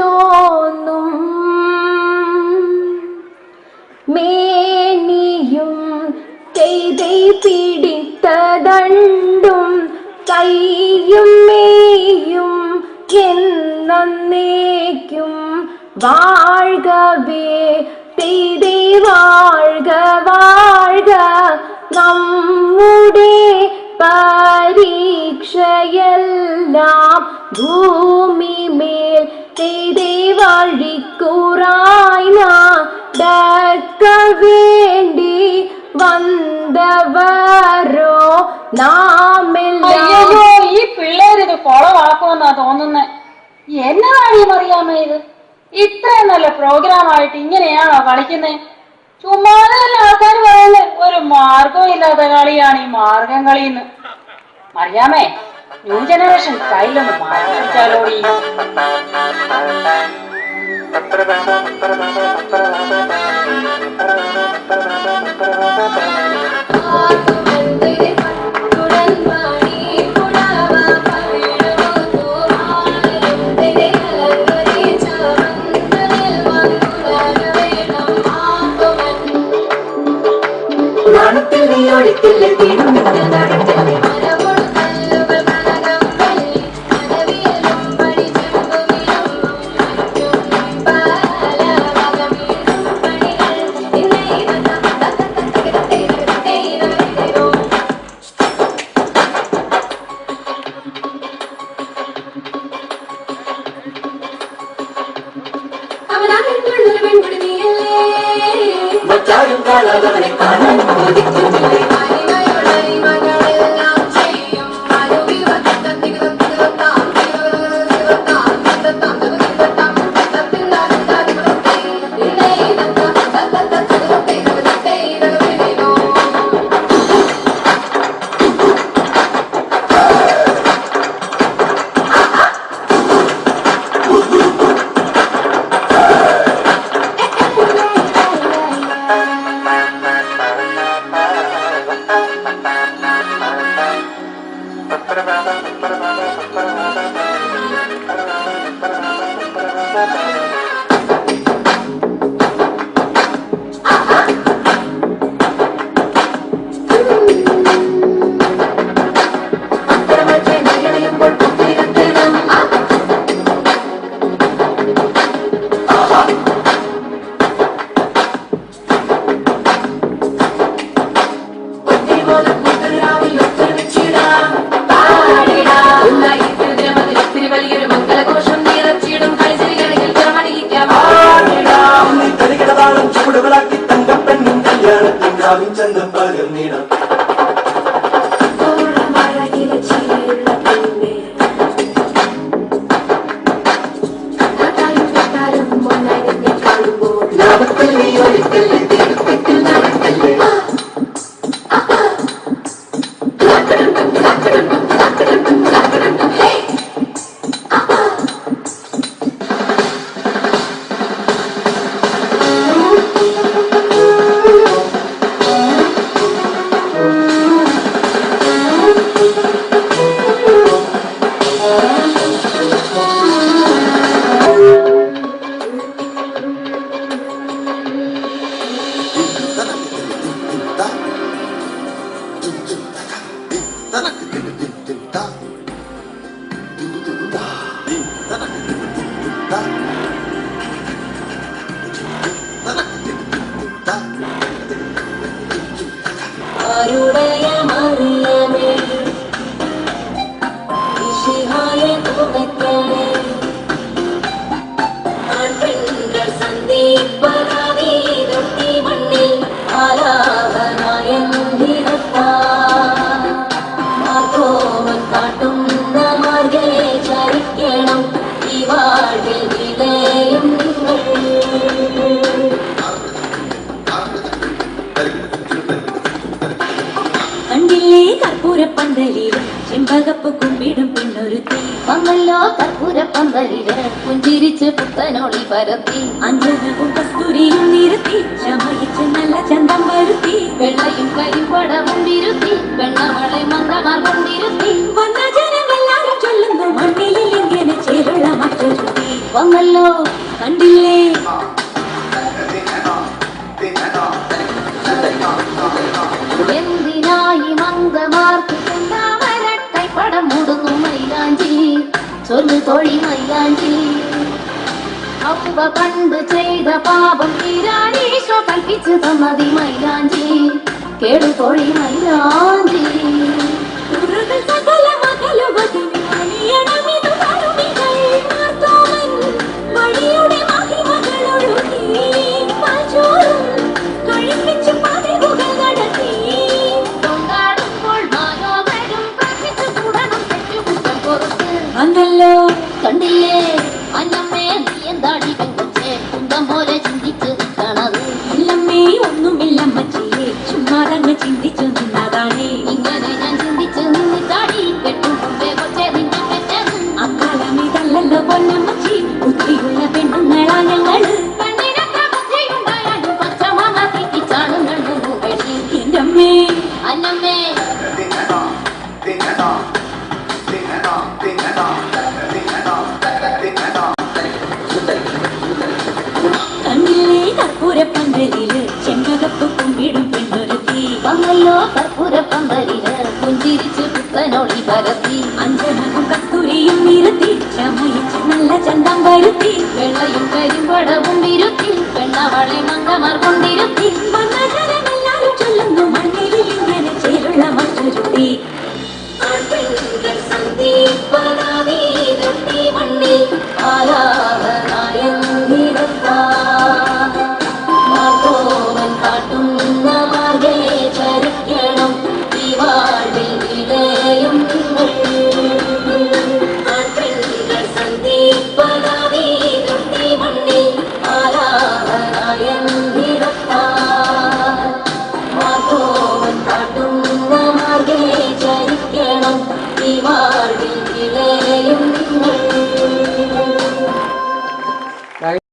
തോന്നും മേനിയും ചെയ്തേ പിടിത്തതണ്ടും കയ്യും മേയും എന്നേക്കും വാഴ്കവേ ചെയ്തേ വാഴ്ക വാഴ്ക നമ്മുടെ പരീക്ഷയെല്ലാം ഭൂമിമേൽ ചെയ്തേ വഴിക്കുറായി നടക്ക വേണ്ടി വന്നവരോ നാമെല്ലാം. ഈ പിള്ളേരിത് കൊളവാക്കുമെന്നാ തോന്നുന്നേ. എന്നതാണ് ഈ മറിയാമ്മ ഇത്? ഇത്രയും നല്ല പ്രോഗ്രാം ആയിട്ട് ഇങ്ങനെയാണോ കളിക്കുന്നേ? ചുമ്മാതെ ആൾക്കാർ പറയുന്നത് ഒരു മാർഗവും ഇല്ലാത്ത കളിയാണ് ഈ മാർഗം കളിന്ന്. മറിയാമ്മേ, ന്യൂ ജനറേഷൻ സ്റ്റൈലൊന്ന് മാറ്റിച്ചാലോടി. ചെമ്പകപ്പ് കുമ്പിടും പിന്നൊരുത്തി വന്നല്ലോ കർപ്പൂര പന്തലില് പുഞ്ചിരിച്ച് പുത്തനോളി പരത്തി അഞ്ജനവും കസ്തൂരിയും നിരത്തി ചമയിച്ച് നല്ല ചന്തം വരുത്തി വെള്ളയും കരിമ്പടവും വിരുത്തി വെള്ളവളെ മന്ത്രമാർ കൊണ്ടിരുത്തി വന്ന ജനമെല്ലാരും ചൊല്ലുന്നു മണ്ണിലിൽ ഇങ്ങനെ ചേരുള്ള മറ്റൊരുത്തി വന്നല്ലോ കണ്ടില്ലേ എന്തിനായി മന്ദമാർക്ക് കൊണ്ടാവരട്ടൈ പടം മുടുങ്ങും മൈലാഞ്ചി ചൊല്ലു തൊഴി മൈലാഞ്ചി അവ പണ്ട് ചെയ്ത പാപം തീരാനീശ കൽപ്പിച്ചു തന്നതി മൈലാഞ്ചി കേടു തൊഴി മൈലാഞ്ചി സകല മകളുവതിന് അണിയണമിതു തരുമികൾ മാർത്തോമൻ വഴിയുടെ മഹിമകളൊഴുകി പാൽച്ചോറും കഴിപ്പിച്ചു പതിവുകൾ നടത്തി കൊണ്ടാടുമ്പോൾ മാനോവരും പ്രാർത്ഥിച്ചു കൂടണം തെറ്റുകുറ്റം പുറത്ത് വന്നല്ലോ കണ്ടില്ലേ അന്നമ്മേ നീ എന്താടി പെങ്കൊച്ചേ കുന്തം പോലെ ചിന്തിച്ച് നിൽക്കണത് ഇല്ലമ്മേ ഒന്നുമില്ല മച്ചിയെ ചുമ്മാതങ്ങ് ചിന്തിച്ചു നിന്നതാണേ ഇങ്ങനെ ഞാൻ ചിന്തിച്ചു നിന്നിട്ടാടി കെട്ടും മുമ്പേ കൊച്ചേ നിന്നെ പെറ്റത് അക്കാലം ഇതല്ലല്ലോ പൊന്നമ്മച്ചി ബുദ്ധിയുള്ള പെണ്ണുങ്ങളാ ഞങ്ങള് പെണ്ണിനെത്ര ബുദ്ധിയുണ്ടായാലും പച്ചമാമ തീറ്റിച്ചാണ് വെള്ളി എന്റെ അമ്മേ അന്നമ്മേ കണ്ണിലെ കർപ്പൂരപ്പന്തലില് ചെമ്പകപ്പ് കുമ്പിടും പെണ്ണൊരുത്തി വന്നല്ലോ കർപ്പൂരപ്പന്തലില് പുഞ്ചിരിച്ച് പുത്തനൊളി പരത്തി അഞ്ചനകും കസ്തൂരിയും നിരത്തി ചമയിച്ച് നല്ല ചന്തം വരുത്തി വെള്ളയും കരിമ്പടവും വിരുത്തി പെണ്ണവളെ മങ്കമാർ കൊണ്ടിരുത്തി വന്ന ജനമെല്ലാരും ചൊല്ലുന്നു മണ്ണിൽ ഇങ്ങനെ ചേരുള്ള മറ്റൊരുത്തി മണ്ണിൽ ആരാധനായൻ കാട്ടുന്ന മാർഗേ ചരിക്കണം ഈ വാഴ്വിൽ വിടയും മണ്ണിൽ ആരാധനായൻ മാർഗോവൻ കാട്ടുന്ന മാർഗേ ചരിക്കണം ഈ വാഴ്വിൽ വിളയും